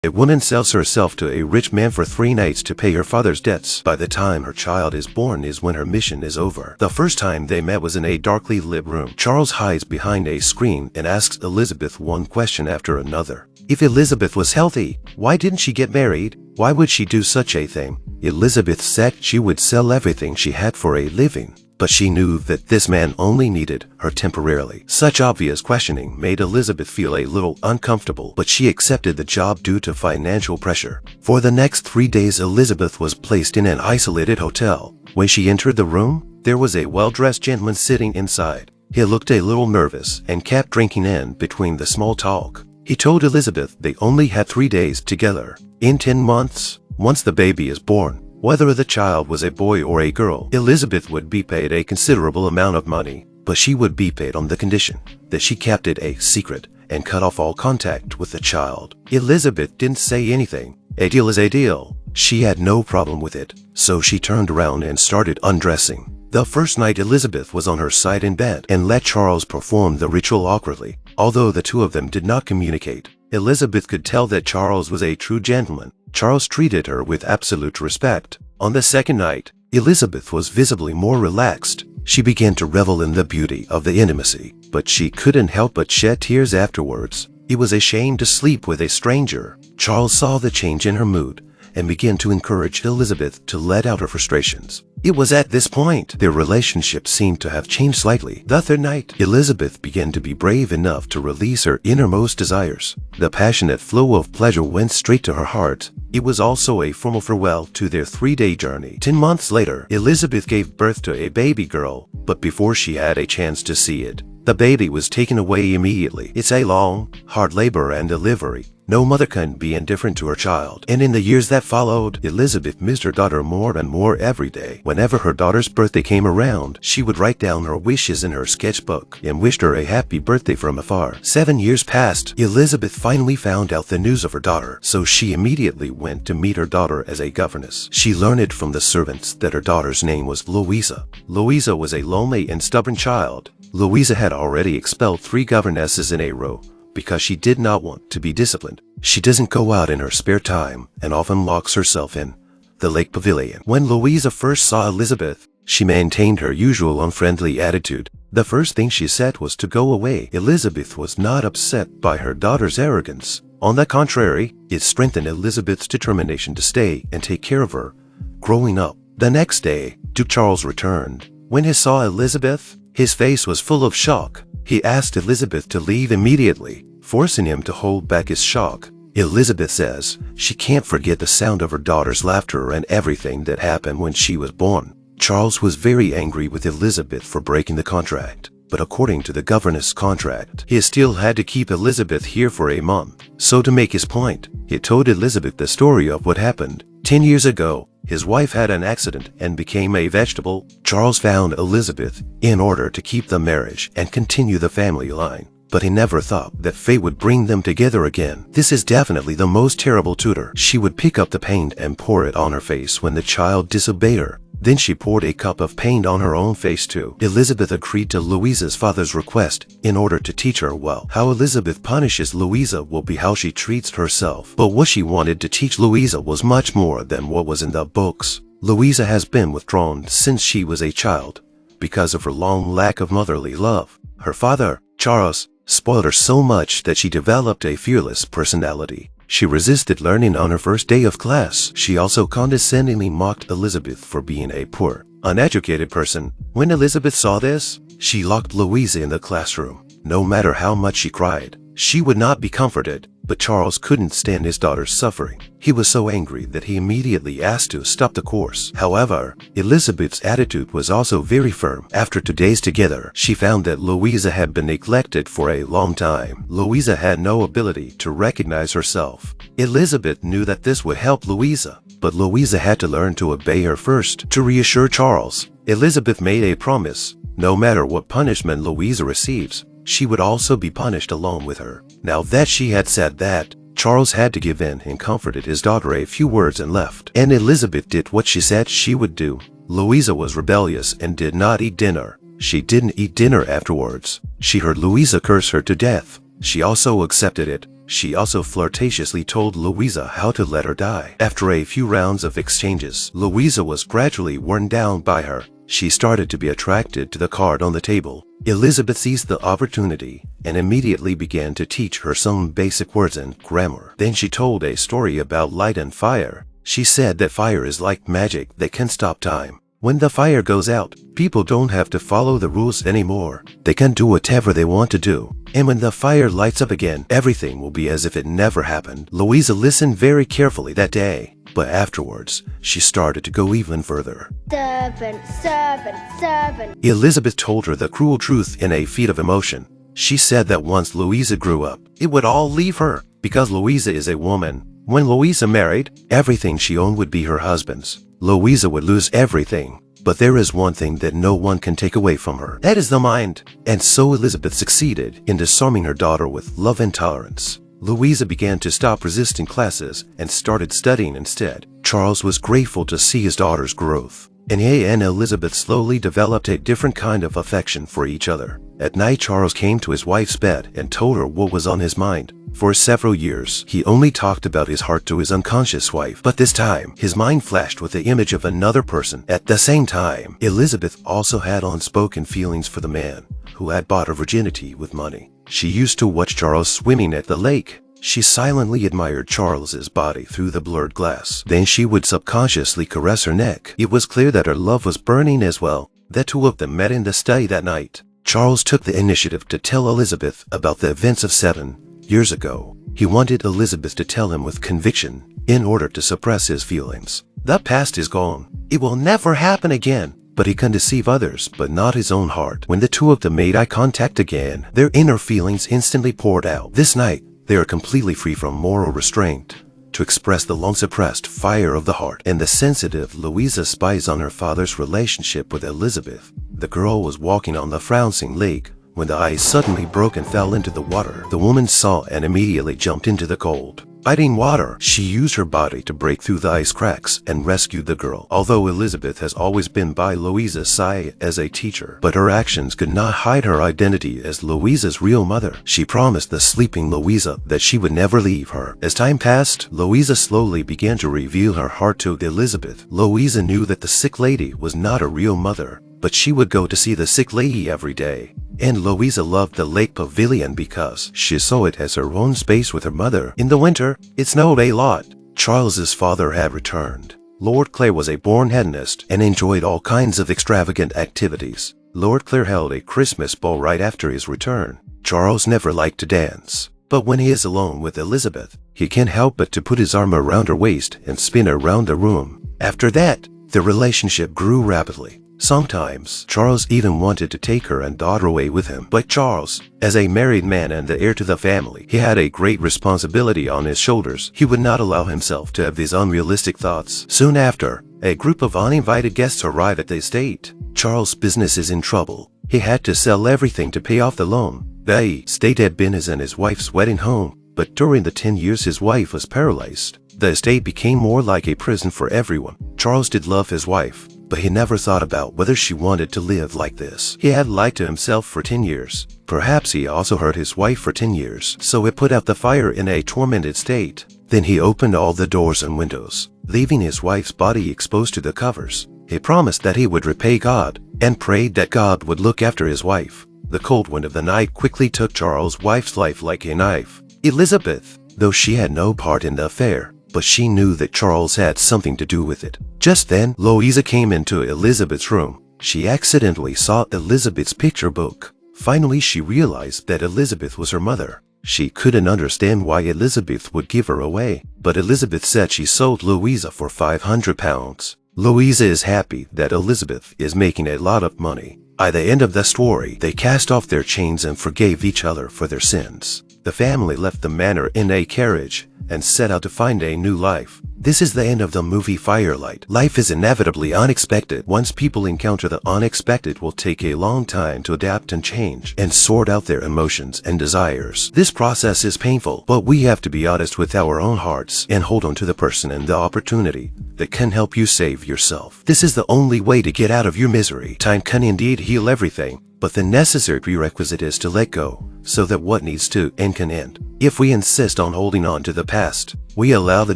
A woman sells herself to a rich man for 3 nights to pay her father's debts. By the time her child is born is when her mission is over. The first time they met was in a darkly lit room. Charles hides behind a screen and asks Elizabeth one question after another. If Elizabeth was healthy, why didn't she get married? Why would she do such a thing? Elizabeth said she would sell everything she had for a living. But she knew that this man only needed her temporarily. Such obvious questioning made Elizabeth feel a little uncomfortable, but she accepted the job due to financial pressure. For the next 3 days, Elizabeth was placed in an isolated hotel. When she entered the room, there was a well-dressed gentleman sitting inside. He looked a little nervous and kept drinking in between the small talk. He told Elizabeth they only had 3 days together. In 10 months, once the baby is born, whether the child was a boy or a girl, Elizabeth would be paid a considerable amount of money, but she would be paid on the condition that she kept it a secret and cut off all contact with the child. Elizabeth didn't say anything. A deal is a deal. She had no problem with it, so she turned around and started undressing. The first night, Elizabeth was on her side in bed and let Charles perform the ritual awkwardly. Although the two of them did not communicate, Elizabeth could tell that Charles was a true gentleman. Charles treated her with absolute respect. On the second night, Elizabeth was visibly more relaxed. She began to revel in the beauty of the intimacy, but she couldn't help but shed tears afterwards. It was a shame to sleep with a stranger. Charles saw the change in her mood and began to encourage Elizabeth to let out her frustrations. It was at this point their relationship seemed to have changed slightly. The third night, Elizabeth began to be brave enough to release her innermost desires. The passionate flow of pleasure went straight to her heart. It was also a formal farewell to their 3-day journey. 10 months later, Elizabeth gave birth to a baby girl, but before she had a chance to see it, the baby was taken away immediately. It's a long, hard labor and delivery. No mother can be indifferent to her child. And in the years that followed, Elizabeth missed her daughter more and more every day. Whenever her daughter's birthday came around, she would write down her wishes in her sketchbook and wished her a happy birthday from afar. 7 years passed. Elizabeth finally found out the news of her daughter, so she immediately went to meet her daughter as a governess. She learned from the servants that her daughter's name was Louisa. Louisa was a lonely and stubborn child. Louisa had already expelled 3 governesses in a row because she did not want to be disciplined. She doesn't go out in her spare time and often locks herself in the lake pavilion. When Louisa first saw Elizabeth, she maintained her usual unfriendly attitude. The first thing she said was to go away. Elizabeth was not upset by her daughter's arrogance. On the contrary, it strengthened Elizabeth's determination to stay and take care of her growing up. The next day, Duke Charles returned. When he saw Elizabeth, his face was full of shock. He asked Elizabeth to leave immediately, forcing him to hold back his shock. Elizabeth says she can't forget the sound of her daughter's laughter and everything that happened when she was born. Charles was very angry with Elizabeth for breaking the contract, but according to the governess contract, he still had to keep Elizabeth here for a month. So to make his point, he told Elizabeth the story of what happened. 10 years ago, his wife had an accident and became a vegetable. Charles found Elizabeth in order to keep the marriage and continue the family line, but he never thought that fate would bring them together again. This is definitely the most terrible tutor. She would pick up the paint and pour it on her face when the child disobeyed her. Then she poured a cup of paint on her own face too. Elizabeth agreed to Louisa's father's request in order to teach her well. How Elizabeth punishes Louisa will be how she treats herself. But what she wanted to teach Louisa was much more than what was in the books. Louisa has been withdrawn since she was a child because of her long lack of motherly love. Her father, Charles, spoiled her so much that she developed a fearless personality. She resisted learning on her first day of class. She also condescendingly mocked Elizabeth for being a poor, uneducated person. When Elizabeth saw this, she locked Louisa in the classroom. No matter how much she cried, she would not be comforted. But Charles couldn't stand his daughter's suffering. He was so angry that he immediately asked to stop the course. However, Elizabeth's attitude was also very firm. After 2 days together, she found that Louisa had been neglected for a long time. Louisa had no ability to recognize herself. Elizabeth knew that this would help Louisa, but Louisa had to learn to obey her first. To reassure Charles, Elizabeth made a promise. No matter what punishment Louisa receives, she would also be punished along with her. Now that she had said that, Charles had to give in and comforted his daughter a few words and left. And Elizabeth did what she said she would do. Louisa was rebellious and did not eat dinner. She didn't eat dinner afterwards. She heard Louisa curse her to death. She also accepted it. She also flirtatiously told Louisa how to let her die. After a few rounds of exchanges, Louisa was gradually worn down by her. She started to be attracted to the card on the table. Elizabeth seized the opportunity and immediately began to teach her some basic words and grammar. Then she told a story about light and fire. She said that fire is like magic that can stop time. When the fire goes out, people don't have to follow the rules anymore. They can do whatever they want to do. And when the fire lights up again, everything will be as if it never happened. Louisa listened very carefully that day, but afterwards, she started to go even further. Servant, servant, servant. Elizabeth told her the cruel truth in a fit of emotion. She said that once Louisa grew up, it would all leave her, because Louisa is a woman. When Louisa married, everything she owned would be her husband's. Louisa would lose everything, but there is one thing that no one can take away from her. That is the mind. And so Elizabeth succeeded in disarming her daughter with love and tolerance. Louisa began to stop resisting classes and started studying instead. Charles was grateful to see his daughter's growth, and he and Elizabeth slowly developed a different kind of affection for each other. At night, Charles came to his wife's bed and told her what was on his mind. For several years, he only talked about his heart to his unconscious wife, but this time, his mind flashed with the image of another person. At the same time, Elizabeth also had unspoken feelings for the man who had bought her virginity with money. She used to watch Charles swimming at the lake. She silently admired Charles's body through the blurred glass. Then she would subconsciously caress her neck. It was clear that her love was burning as well. The two of them met in the study that night. Charles took the initiative to tell Elizabeth about the events of 7 years ago. He wanted Elizabeth to tell him with conviction in order to suppress his feelings. The past is gone. It will never happen again. But he can deceive others, but not his own heart. When the two of them made eye contact again, their inner feelings instantly poured out. This night, they are completely free from moral restraint to express the long-suppressed fire of the heart. And the sensitive Louisa spies on her father's relationship with Elizabeth. The girl was walking on the frowning lake when the ice suddenly broke and fell into the water. The woman saw and immediately jumped into the cold, biting water. She used her body to break through the ice cracks and rescued the girl. Although Elizabeth has always been by Louisa's side as a teacher, but her actions could not hide her identity as Louisa's real mother. She promised the sleeping Louisa that she would never leave her. As time passed, Louisa slowly began to reveal her heart to Elizabeth. Louisa knew that the sick lady was not a real mother, but she would go to see the sick lady every day. And Louisa loved the lake pavilion because she saw it as her own space with her mother. In the winter, it snowed a lot. Charles's father had returned. Lord Clare was a born hedonist and enjoyed all kinds of extravagant activities. Lord Clare held a Christmas ball right after his return. Charles never liked to dance, but when he is alone with Elizabeth, he can't help but to put his arm around her waist and spin her around the room. After that, the relationship grew rapidly. Sometimes, Charles even wanted to take her and daughter away with him. But Charles, as a married man and the heir to the family, he had a great responsibility on his shoulders. He would not allow himself to have these unrealistic thoughts. Soon after, a group of uninvited guests arrived at the estate. Charles' business is in trouble. He had to sell everything to pay off the loan. The estate had been his and his wife's wedding home, but during the 10 years his wife was paralyzed, the estate became more like a prison for everyone. Charles did love his wife, but he never thought about whether she wanted to live like this. He had lied to himself for 10 years. Perhaps he also hurt his wife for 10 years, so it put out the fire in a tormented state. Then he opened all the doors and windows, leaving his wife's body exposed to the covers. He promised that he would repay God, and prayed that God would look after his wife. The cold wind of the night quickly took Charles' wife's life like a knife. Elizabeth, though she had no part in the affair, but she knew that Charles had something to do with it. Just then, Louisa came into Elizabeth's room. She accidentally saw Elizabeth's picture book. Finally, she realized that Elizabeth was her mother. She couldn't understand why Elizabeth would give her away, but Elizabeth said she sold Louisa for £500. Louisa is happy that Elizabeth is making a lot of money. By the end of the story, they cast off their chains and forgave each other for their sins. The family left the manor in a carriage and set out to find a new life. This is the end of the movie Firelight. Life is inevitably unexpected. Once people encounter the unexpected, it will take a long time to adapt and change and sort out their emotions and desires. This process is painful, but we have to be honest with our own hearts and hold on to the person and the opportunity that can help you save yourself. This is the only way to get out of your misery. Time can indeed heal everything, But the necessary prerequisite is to let go, so that what needs to end can end. If we insist on holding on to the past, we allow the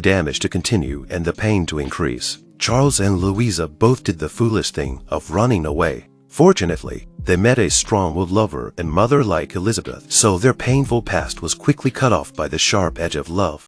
damage to continue and the pain to increase. Charles and Louisa both did the foolish thing of running away. Fortunately, they met a strong-willed lover and mother like Elizabeth, so their painful past was quickly cut off by the sharp edge of love.